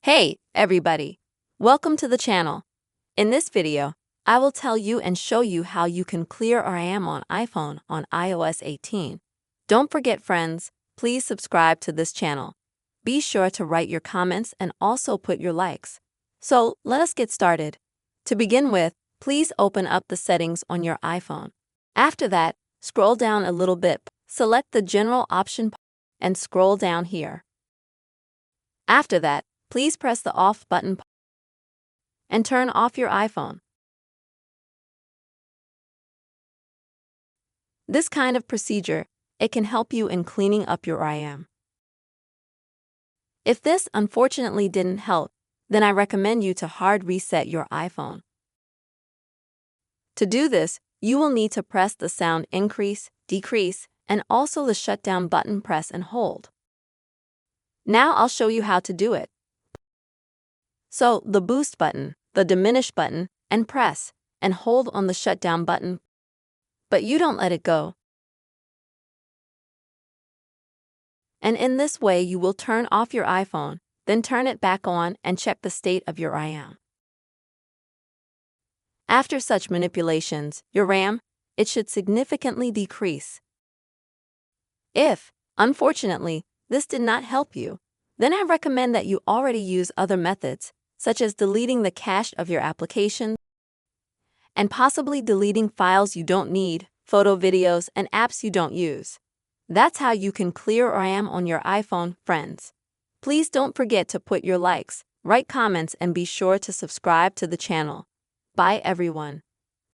Hey, everybody! Welcome to the channel. In this video, I will tell you and show you how you can clear RAM on iPhone on iOS 18. Don't forget, friends, please subscribe to this channel. Be sure to write your comments and also put your likes. So, let us get started. To begin with, please open up the settings on your iPhone. After that, scroll down a little bit, select the General option, and scroll down here. After that, please press the off button and turn off your iPhone. This kind of procedure, it can help you in cleaning up your RAM. If this unfortunately didn't help, then I recommend you to hard reset your iPhone. To do this, you will need to press the sound increase, decrease, and also the shutdown button, press and hold. Now I'll show you how to do it. So, the boost button, the diminish button, and press and hold on the shutdown button, but you don't let it go. And in this way you will turn off your iPhone, then turn it back on and check the state of your RAM. After such manipulations, your RAM, it should significantly decrease. If, unfortunately, this did not help you, then I recommend that you already use other methods, such as deleting the cache of your application and possibly deleting files you don't need, photo, videos, and apps you don't use. That's how you can clear RAM on your iPhone, friends. Please don't forget to put your likes, write comments, and be sure to subscribe to the channel. Bye, everyone.